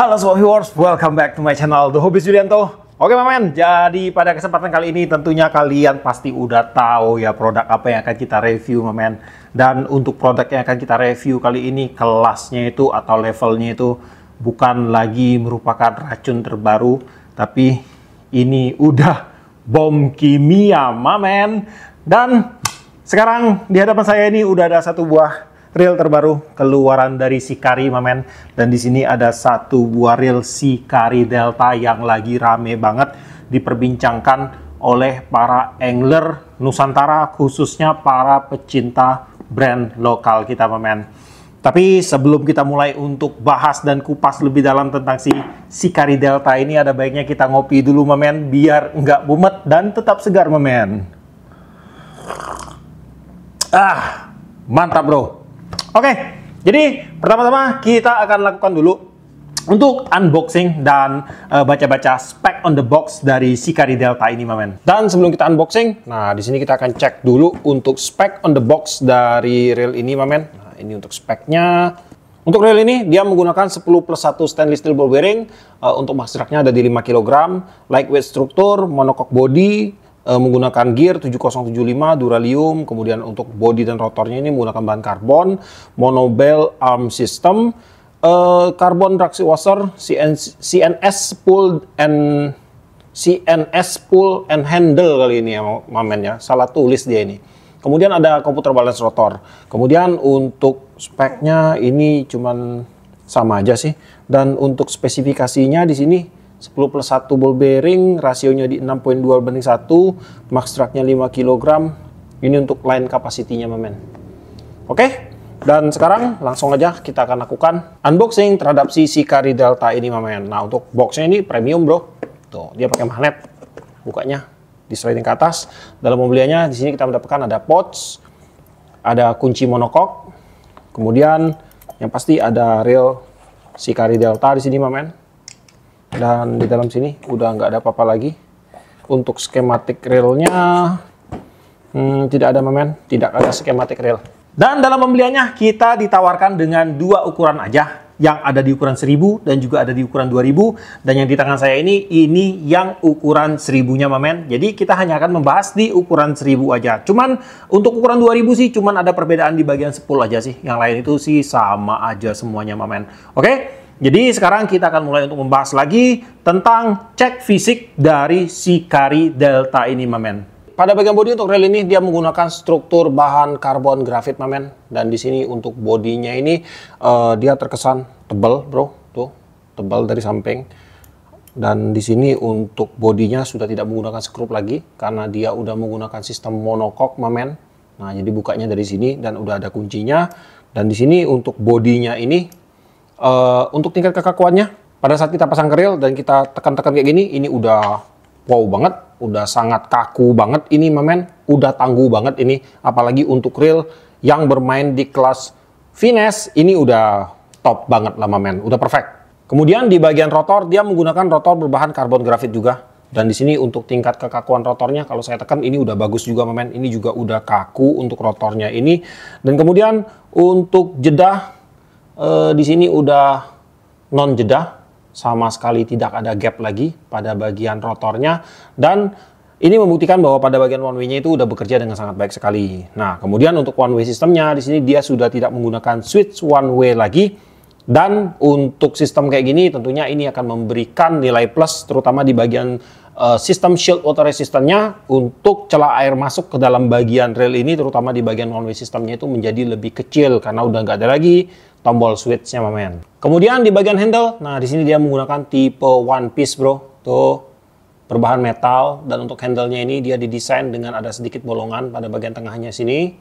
Halo Sobat Viewers, welcome back to my channel The Hobbies Yulianto. Oke men, jadi pada kesempatan kali ini tentunya kalian pasti udah tahu ya produk apa yang akan kita review men. Dan untuk produk yang akan kita review kali ini kelasnya itu atau levelnya itu bukan lagi merupakan racun terbaru, tapi ini udah bom kimia men. Dan sekarang di hadapan saya ini udah ada satu buah reel terbaru keluaran dari Sikari men, dan di sini ada satu buah reel Sikari Delta yang lagi rame banget diperbincangkan oleh para angler Nusantara, khususnya para pecinta brand lokal kita men. Tapi sebelum kita mulai untuk bahas dan kupas lebih dalam tentang si Sikari Delta ini, ada baiknya kita ngopi dulu men, biar nggak bumet dan tetap segar men. Mantap bro. Oke, jadi pertama-tama kita akan lakukan dulu untuk unboxing dan baca-baca spek on the box dari Sikari Delta ini, men. Dan sebelum kita unboxing, nah di sini kita akan cek dulu untuk spek on the box dari reel ini, men. Nah, ini untuk speknya. Untuk reel ini dia menggunakan 10+1 stainless steel ball bearing. Untuk max dragnya ada di 5 kg, lightweight struktur, monocoque body. Menggunakan gear 7075 Duralium, kemudian untuk body dan rotornya ini menggunakan bahan karbon, monobel arm system, carbon drag washer, CNS pull and handle kali ini ya mamen ya, salah tulis dia ini. Kemudian ada komputer balance rotor. Kemudian untuk speknya ini cuman sama aja sih, dan untuk spesifikasinya di sini 10+1 ball bearing, rasionya di 6.2/1, max dragnya 5 kg. Ini untuk line capacity-nya men. Oke, dan sekarang langsung aja kita akan lakukan unboxing terhadap si Sikari Delta ini men. Nah, untuk boxnya ini premium bro. Tuh, dia pakai magnet. Bukanya di sliding ke atas. Dalam pembeliannya di sini kita mendapatkan ada pouch, ada kunci monocoque, kemudian yang pasti ada reel Sikari Delta di sini men. Dan di dalam sini udah nggak ada apa-apa lagi. Untuk skematik reelnya tidak ada men, tidak ada skematik reel. Dan dalam pembeliannya kita ditawarkan dengan dua ukuran aja, yang ada di ukuran 1000 dan juga ada di ukuran 2000. Dan yang di tangan saya ini yang ukuran 1000-nya men. Jadi kita hanya akan membahas di ukuran 1000 aja. Cuman untuk ukuran 2000 sih cuman ada perbedaan di bagian spool aja sih. Yang lain itu sih sama aja semuanya men. Oke? Jadi sekarang kita akan mulai untuk membahas lagi tentang cek fisik dari Sikari Delta ini men. Pada bagian bodi untuk reel ini dia menggunakan struktur bahan karbon grafit men. Dan di sini untuk bodinya ini dia terkesan tebal bro, tuh tebal dari samping. Dan di sini untuk bodinya sudah tidak menggunakan skrup lagi karena dia udah menggunakan sistem monocoque men. Nah, jadi bukanya dari sini dan udah ada kuncinya. Dan di sini untuk bodinya ini untuk tingkat kekakuannya pada saat kita pasang ke reel dan kita tekan-tekan kayak gini, ini udah wow banget, udah sangat kaku banget ini men, udah tangguh banget ini, apalagi untuk reel yang bermain di kelas finesse ini udah top banget lah men, udah perfect. Kemudian di bagian rotor dia menggunakan rotor berbahan karbon grafit juga, dan di sini untuk tingkat kekakuan rotornya kalau saya tekan ini udah bagus juga men, ini juga udah kaku untuk rotornya ini. Dan kemudian untuk jedah di sini udah non jedah, sama sekali tidak ada gap lagi pada bagian rotornya, dan ini membuktikan bahwa pada bagian one way-nya itu udah bekerja dengan sangat baik sekali. Nah, kemudian untuk one way sistemnya di sini dia sudah tidak menggunakan switch one way lagi, dan untuk sistem kayak gini tentunya ini akan memberikan nilai plus terutama di bagian sistem shield water resistance-nya untuk celah air masuk ke dalam bagian reel ini, terutama di bagian one way sistemnya itu menjadi lebih kecil karena udah nggak ada lagi tombol switch-nya men. Kemudian di bagian handle, nah di sini dia menggunakan tipe one piece bro, tuh berbahan metal, dan untuk handle-nya ini dia didesain dengan ada sedikit bolongan pada bagian tengahnya sini.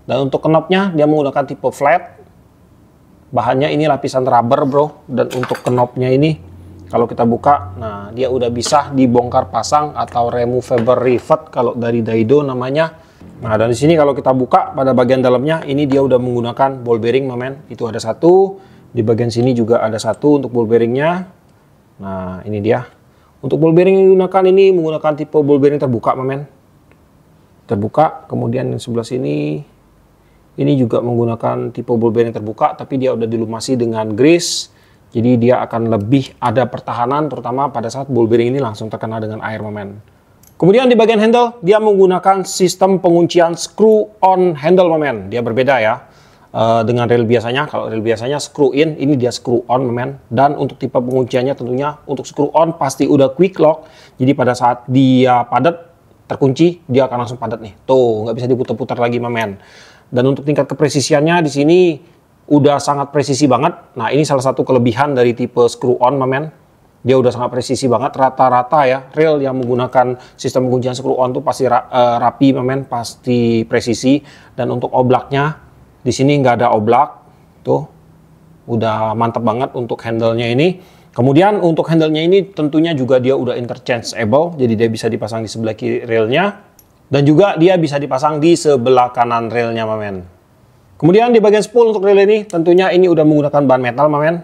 Dan untuk knopnya dia menggunakan tipe flat, bahannya ini lapisan rubber bro, dan untuk knopnya ini kalau kita buka, nah dia udah bisa dibongkar pasang atau removable rivet kalau dari Daido namanya. Nah, dan di sini kalau kita buka pada bagian dalamnya ini dia udah menggunakan ball bearing men. Itu ada satu, di bagian sini juga ada satu untuk ball bearingnya. Nah, ini dia. Untuk ball bearing yang digunakan ini menggunakan tipe ball bearing terbuka men. Terbuka, kemudian yang sebelah sini ini juga menggunakan tipe ball bearing terbuka, tapi dia udah dilumasi dengan grease. Jadi dia akan lebih ada pertahanan, terutama pada saat ball bearing ini langsung terkena dengan air, momen. Kemudian di bagian handle, dia menggunakan sistem penguncian screw on handle, momen. Dia berbeda ya dengan reel biasanya. Kalau reel biasanya screw in, ini dia screw on, momen. Dan untuk tipe pengunciannya tentunya untuk screw on pasti udah quick lock. Jadi pada saat dia padat, terkunci, dia akan langsung padat nih. Tuh, nggak bisa diputar-putar lagi, momen. Dan untuk tingkat kepresisiannya di sini udah sangat presisi banget. Nah, ini salah satu kelebihan dari tipe screw on, men. Dia udah sangat presisi banget. Rata-rata ya, reel yang menggunakan sistem penguncian screw on tuh pasti rapi, men. Pasti presisi. Dan untuk oblaknya, di sini nggak ada oblak. Tuh, udah mantap banget untuk handle-nya ini. Kemudian untuk handle-nya ini tentunya juga dia udah interchangeable. Jadi dia bisa dipasang di sebelah kiri railnya. Dan juga dia bisa dipasang di sebelah kanan railnya, men. Kemudian di bagian spool untuk reel ini, tentunya ini udah menggunakan bahan metal, men.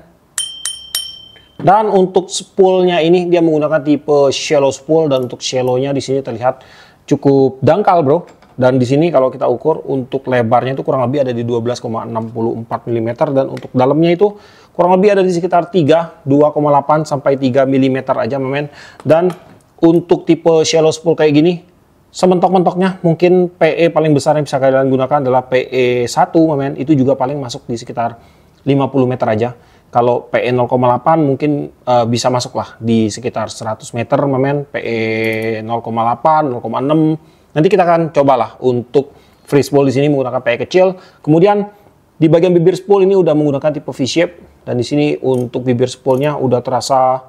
Dan untuk spoolnya ini dia menggunakan tipe shallow spool, dan untuk shallow-nya di sini terlihat cukup dangkal, bro. Dan di sini kalau kita ukur untuk lebarnya itu kurang lebih ada di 12,64 mm, dan untuk dalamnya itu kurang lebih ada di sekitar 2,8 sampai 3 mm aja, men. Dan untuk tipe shallow spool kayak gini, sementok-mentoknya mungkin PE paling besar yang bisa kalian gunakan adalah PE 1, men. Itu juga paling masuk di sekitar 50 meter aja. Kalau PE 0,8 mungkin bisa masuk lah di sekitar 100 meter, men. PE 0,8, 0,6. Nanti kita akan cobalah untuk free spool di sini menggunakan PE kecil. Kemudian di bagian bibir spool ini udah menggunakan tipe V-shape, dan di sini untuk bibir spoolnya udah terasa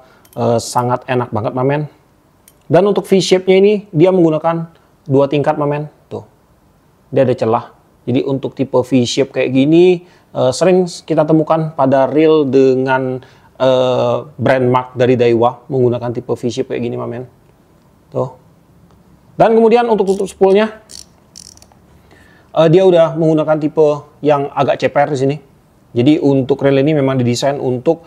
sangat enak banget, men. Dan untuk V-shape-nya ini dia menggunakan 2 tingkat, men. Tuh, dia ada celah. Jadi untuk tipe V-shape kayak gini sering kita temukan pada reel dengan brand mark dari Daiwa menggunakan tipe V-shape kayak gini, men. Tuh. Dan kemudian untuk tutup spoolnya dia udah menggunakan tipe yang agak ceper di sini. Jadi untuk reel ini memang didesain untuk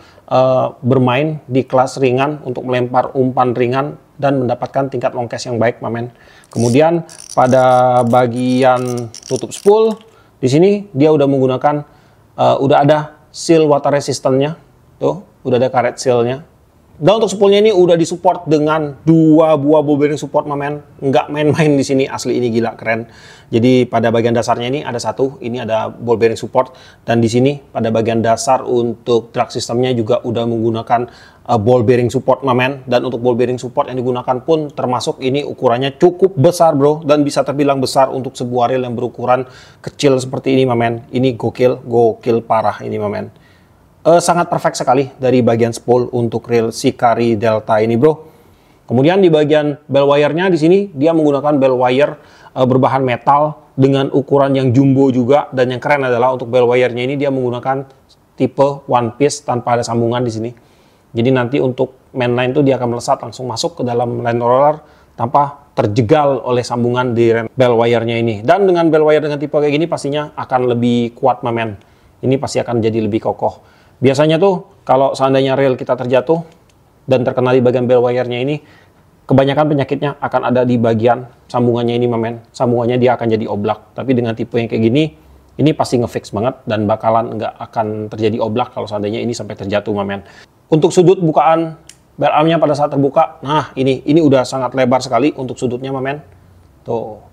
bermain di kelas ringan, untuk melempar umpan ringan dan mendapatkan tingkat long cast yang baik, men. Kemudian pada bagian tutup spool di sini dia udah menggunakan udah ada seal water resistance-nya. Tuh, udah ada karet seal-nya. Dan untuk spoolnya ini udah disupport dengan 2 buah ball bearing support, men. Nggak main-main di sini, asli ini gila keren. Jadi pada bagian dasarnya ini ada satu, ini ada ball bearing support, dan di sini pada bagian dasar untuk drag systemnya juga udah menggunakan ball bearing support, men. Dan untuk ball bearing support yang digunakan pun termasuk ini ukurannya cukup besar, bro, dan bisa terbilang besar untuk sebuah reel yang berukuran kecil seperti ini, men. Ini gokil parah ini, men. Sangat perfect sekali dari bagian spool untuk reel Shikari Delta ini, bro. Kemudian di bagian bell wire-nya di sini dia menggunakan bell wire berbahan metal dengan ukuran yang jumbo juga, dan yang keren adalah untuk bell wire-nya ini dia menggunakan tipe one piece tanpa ada sambungan di sini. Jadi nanti untuk mainline itu dia akan melesat langsung masuk ke dalam line roller tanpa terjegal oleh sambungan di bell wire-nya ini. Dan dengan bell wire dengan tipe kayak gini pastinya akan lebih kuat, men. Ini pasti akan jadi lebih kokoh. Biasanya tuh kalau seandainya reel kita terjatuh dan terkena di bagian bell wire-nya ini, kebanyakan penyakitnya akan ada di bagian sambungannya ini, men. Sambungannya dia akan jadi oblak. Tapi dengan tipe yang kayak gini, ini pasti ngefix banget dan bakalan nggak akan terjadi oblak kalau seandainya ini sampai terjatuh, men. Untuk sudut bukaan bell arm-nya pada saat terbuka, nah ini udah sangat lebar sekali untuk sudutnya, men. Tuh.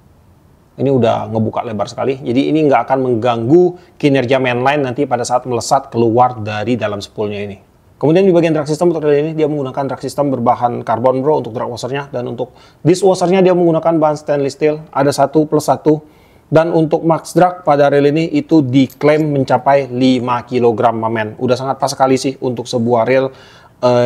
Ini udah ngebuka lebar sekali, jadi ini nggak akan mengganggu kinerja mainline nanti pada saat melesat keluar dari dalam spoolnya ini. Kemudian di bagian drag system untuk reel ini dia menggunakan drag system berbahan karbon, bro, untuk drag washer-nya, dan untuk disc washer-nya dia menggunakan bahan stainless steel, ada 1+1, dan untuk max drag pada reel ini itu diklaim mencapai 5 kg, men. Udah sangat pas sekali sih untuk sebuah reel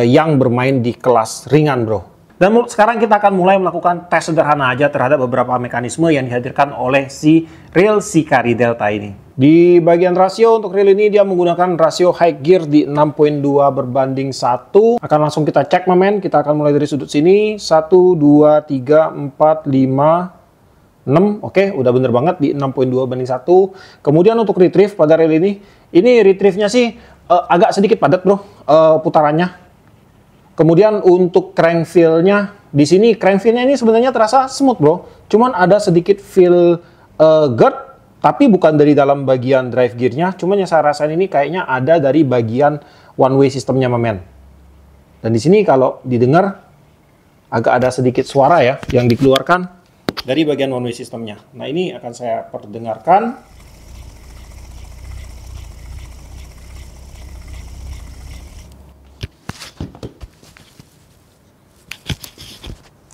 yang bermain di kelas ringan, bro. Dan sekarang kita akan mulai melakukan tes sederhana aja terhadap beberapa mekanisme yang dihadirkan oleh si reel Shikari Delta ini. Di bagian rasio untuk reel ini dia menggunakan rasio high gear di 6.2 berbanding 1. Akan langsung kita cek, men. Kita akan mulai dari sudut sini. 1, 2, 3, 4, 5, 6. Oke, udah bener banget di 6.2 banding 1. Kemudian untuk retrieve pada reel ini retrieve-nya sih agak sedikit padat, bro, putarannya. Kemudian untuk crank feel-nya, di sini crank feel-nya ini sebenarnya terasa smooth, bro. Cuman ada sedikit feel guard Tapi bukan dari dalam bagian drive gearnya, cuman yang saya rasain ini kayaknya ada dari bagian one way sistemnya, mamen. Dan di sini kalau didengar agak ada sedikit suara ya yang dikeluarkan dari bagian one way sistemnya. Nah, ini akan saya perdengarkan.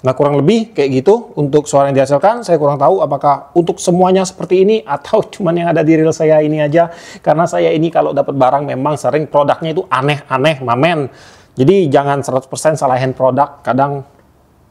Nah, kurang lebih kayak gitu untuk suara yang dihasilkan. Saya kurang tahu apakah untuk semuanya seperti ini atau cuman yang ada di reel saya ini aja. Karena saya ini kalau dapat barang memang sering produknya itu aneh-aneh, mamen. Jadi jangan 100% salahin produk. Kadang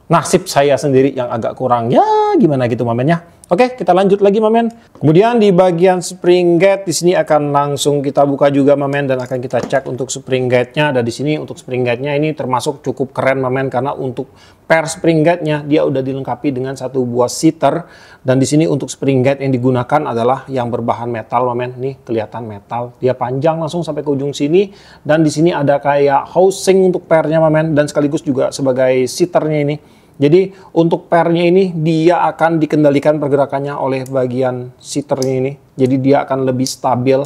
nasib saya sendiri yang agak kurang. Ya, gimana gitu mamennya. Oke, kita lanjut lagi, mamen. Kemudian di bagian spring gate di sini akan langsung kita buka juga, mamen, dan akan kita cek untuk spring gate-nya. Dan di sini untuk spring gate-nya ini termasuk cukup keren, mamen, karena untuk per spring gate-nya dia udah dilengkapi dengan satu buah seater. Dan di sini untuk spring gate yang digunakan adalah yang berbahan metal, mamen. Nih kelihatan metal. Dia panjang langsung sampai ke ujung sini. Dan di sini ada kayak housing untuk pernya, mamen, dan sekaligus juga sebagai seaternya ini. Jadi untuk pernya ini dia akan dikendalikan pergerakannya oleh bagian seaternya ini. Jadi dia akan lebih stabil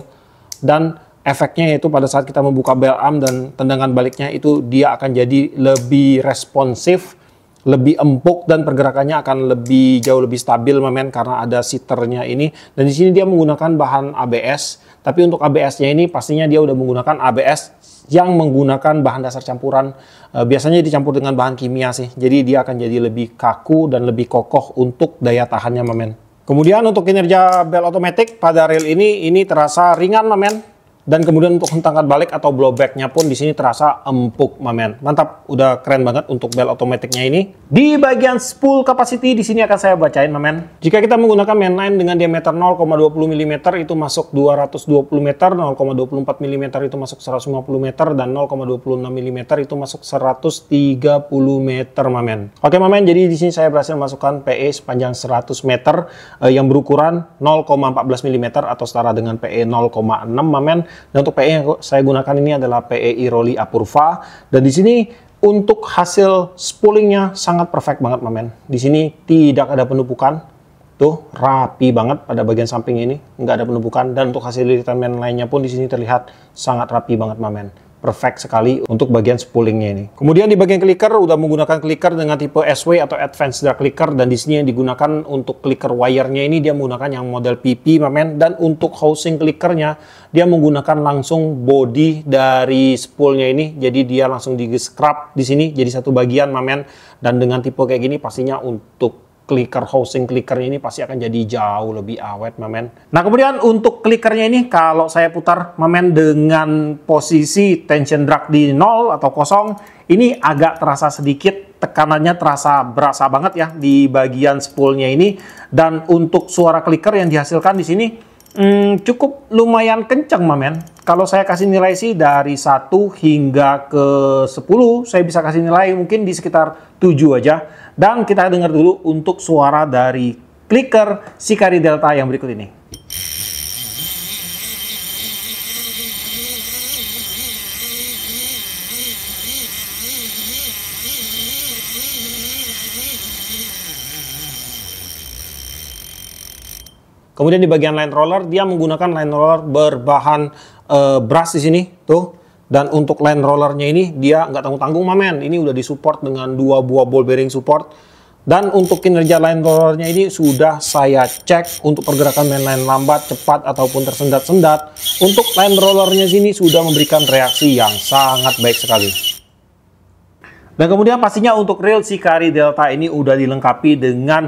dan efeknya yaitu pada saat kita membuka bell arm dan tendangan baliknya itu dia akan jadi lebih responsif, lebih empuk dan pergerakannya akan jauh lebih stabil, mamen, karena ada seaternya ini. Dan di sini dia menggunakan bahan ABS. Tapi untuk ABS-nya ini pastinya dia udah menggunakan ABS yang menggunakan bahan dasar campuran. Biasanya dicampur dengan bahan kimia sih. Jadi dia akan jadi lebih kaku dan lebih kokoh untuk daya tahannya, mamen. Kemudian untuk kinerja bel otomatis pada reel ini terasa ringan, mamen. Dan kemudian untuk hentakan balik atau blowback-nya pun di sini terasa empuk, mamen. Mantap, udah keren banget untuk bel otomatisnya ini. Di bagian spool capacity di sini akan saya bacain, mamen. Jika kita menggunakan mainline dengan diameter 0,20 mm itu masuk 220 meter, 0,24 mm itu masuk 150 meter, dan 0,26 mm itu masuk 130 meter, mamen. Oke, mamen, jadi di sini saya berhasil masukkan PE sepanjang 100 meter yang berukuran 0,14 mm atau setara dengan PE 0,6, mamen. Dan untuk PE yang saya gunakan ini adalah PE Iroli Apurva. Dan di sini untuk hasil spoolingnya sangat perfect banget, mamen. Di sini tidak ada penumpukan. Tuh, rapi banget pada bagian samping ini. Nggak ada penumpukan. Dan untuk hasil lilitan lainnya pun di sini terlihat sangat rapi banget, mamen. Perfect sekali untuk bagian spoolingnya ini. Kemudian di bagian clicker udah menggunakan clicker dengan tipe SW atau Advanced Drag Clicker, dan di sini yang digunakan untuk clicker wire-nya ini dia menggunakan yang model PP, mamen. Dan untuk housing clickernya dia menggunakan langsung body dari spoolnya ini, jadi dia langsung di scrub di sini jadi satu bagian, mamen. Dan dengan tipe kayak gini pastinya untuk clicker housing clickernya ini pasti akan jadi jauh lebih awet, mamen. Nah, kemudian untuk clickernya ini kalau saya putar, mamen, dengan posisi tension drag di 0 atau kosong, ini agak terasa sedikit tekanannya, berasa banget ya di bagian spoolnya ini. Dan untuk suara clicker yang dihasilkan di sini cukup lumayan kencang, mamen. Kalau saya kasih nilai sih dari 1 hingga ke 10, saya bisa kasih nilai mungkin di sekitar 7 aja. Dan kita dengar dulu untuk suara dari clicker Shikari Delta yang berikut ini. Kemudian di bagian line roller, dia menggunakan line roller berbahan brass di sini, tuh. Dan untuk line rollernya ini dia nggak tanggung-tanggung, mamen. Ini udah disupport dengan 2 buah ball bearing support. Dan untuk kinerja line rollernya ini sudah saya cek untuk pergerakan mainline lambat, cepat, ataupun tersendat-sendat. Untuk line rollernya sini sudah memberikan reaksi yang sangat baik sekali. Dan kemudian pastinya untuk reel Shikari Delta ini udah dilengkapi dengan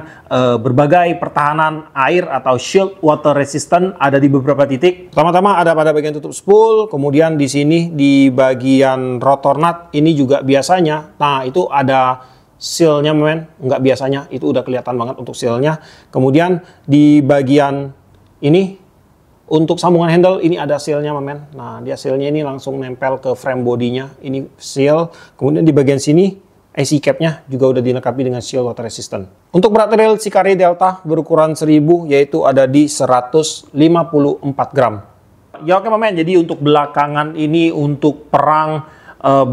berbagai pertahanan air atau shield water resistant ada di beberapa titik. Pertama-tama ada pada bagian tutup spool, kemudian di sini di bagian rotor nut ini juga biasanya. Nah, itu ada sealnya, men. Nggak biasanya, itu udah kelihatan banget untuk sealnya. Kemudian di bagian ini untuk sambungan handle ini ada sealnya, mamen. Nah, dia sealnya ini langsung nempel ke frame bodinya. Ini seal. Kemudian di bagian sini AC cap-nya juga udah dilengkapi dengan shield water resistant. Untuk berat reel Shikari Delta berukuran 1000 yaitu ada di 154 gram. Ya oke, mamen. Jadi untuk belakangan ini untuk perang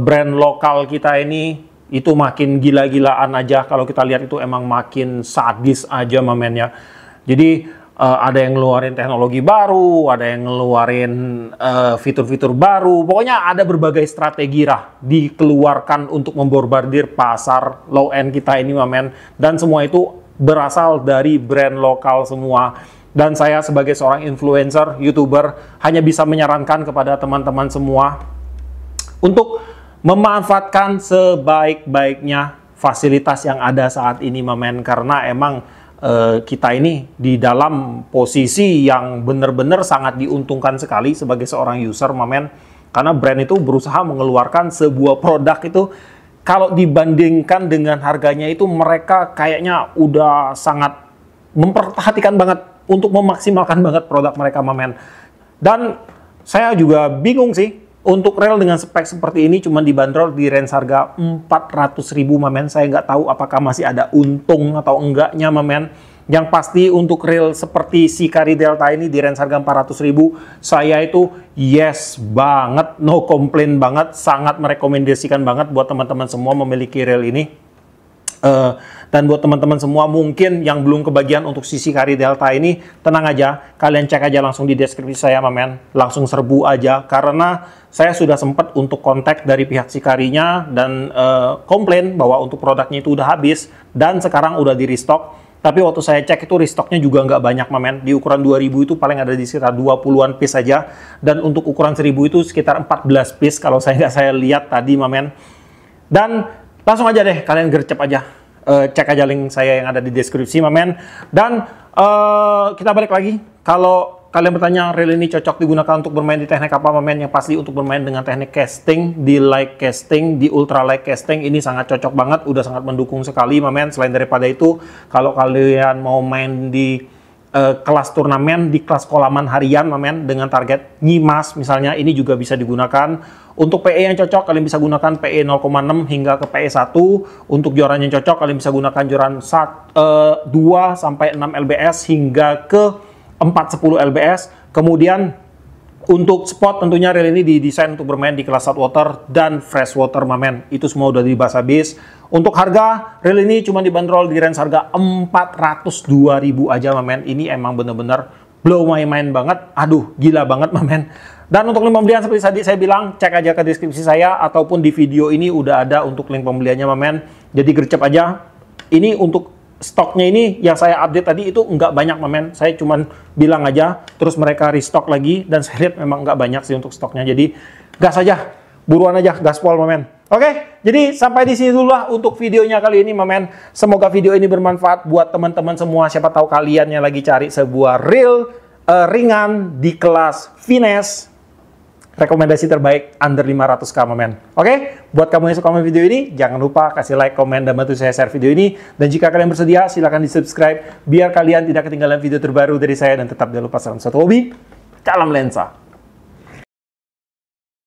brand lokal kita ini itu makin gila-gilaan aja. Kalau kita lihat itu emang makin sadis aja, mamen, ya. Jadi ada yang ngeluarin teknologi baru, ada yang ngeluarin fitur-fitur baru. Pokoknya ada berbagai strategi lah dikeluarkan untuk membombardir pasar low end kita ini, mamen. Dan semua itu berasal dari brand lokal semua. Dan saya sebagai seorang influencer, YouTuber, hanya bisa menyarankan kepada teman-teman semua untuk memanfaatkan sebaik-baiknya fasilitas yang ada saat ini, mamen. Karena emang kita ini di dalam posisi yang benar-benar sangat diuntungkan sekali sebagai seorang user, mamen. Karena brand itu berusaha mengeluarkan sebuah produk itu, kalau dibandingkan dengan harganya itu, mereka kayaknya udah sangat memperhatikan banget untuk memaksimalkan banget produk mereka, mamen. Dan saya juga bingung sih, untuk rel dengan spek seperti ini cuma dibanderol di range harga 400.000, mamen. Saya nggak tahu apakah masih ada untung atau enggaknya, mamen. Yang pasti untuk rel seperti si Kari Delta ini di range harga 400.000, saya itu yes banget, no complain banget, sangat merekomendasikan banget buat teman-teman semua memiliki rel ini. Dan buat teman-teman semua mungkin yang belum kebagian untuk sisi Kari Delta ini, tenang aja, kalian cek aja langsung di deskripsi saya, mamen. Langsung serbu aja, karena saya sudah sempat untuk kontak dari pihak si Karinya dan komplain bahwa untuk produknya itu udah habis dan sekarang udah di restock. Tapi waktu saya cek itu restocknya juga nggak banyak, mamen. Di ukuran 2000 itu paling ada di sekitar 20-an piece aja, dan untuk ukuran 1000 itu sekitar 14 piece kalau saya lihat tadi, mamen. Dan langsung aja deh, kalian gercep aja. Cek aja link saya yang ada di deskripsi, mamen. Dan kita balik lagi. Kalau kalian bertanya, reel ini cocok digunakan untuk bermain di teknik apa, mamen? Yang pasti untuk bermain dengan teknik casting, di light casting, di ultra light casting, ini sangat cocok banget. Udah sangat mendukung sekali, mamen. Selain daripada itu, kalau kalian mau main di kelas turnamen, di kelas kolaman harian, mamen, dengan target nyimas misalnya, ini juga bisa digunakan. Untuk PE yang cocok, kalian bisa gunakan PE 0,6 hingga ke PE 1. Untuk joran yang cocok, kalian bisa gunakan joran 2 sampai 6 lbs hingga ke 410 lbs. Kemudian untuk spot, tentunya reel ini didesain untuk bermain di kelas saltwater dan freshwater, mamen. Itu semua udah dibahas habis. Untuk harga, reel ini cuma dibanderol di range harga 402.000 aja, mamen. Ini emang bener-bener blow my mind banget. Aduh, gila banget, mamen. Dan untuk link pembelian seperti tadi saya bilang, cek aja ke deskripsi saya ataupun di video ini udah ada untuk link pembeliannya, mamen. Jadi gercep aja. Ini untuk stoknya ini yang saya update tadi itu nggak banyak, mamen. Saya cuman bilang aja, terus mereka restock lagi, dan saya lihat memang nggak banyak sih untuk stoknya. Jadi gas aja, buruan aja, gaspol, mamen. Oke, jadi sampai di sini dulu lah untuk videonya kali ini, mamen. Semoga video ini bermanfaat buat teman-teman semua. Siapa tahu kalian yang lagi cari sebuah reel ringan di kelas finesse, rekomendasi terbaik under 500k, mamen. Oke, buat kamu yang suka video ini, jangan lupa kasih like, komen, dan bantu saya share video ini. Dan jika kalian bersedia, silahkan di subscribe biar kalian tidak ketinggalan video terbaru dari saya. Dan tetap jangan lupa salam satu hobi, salam lensa.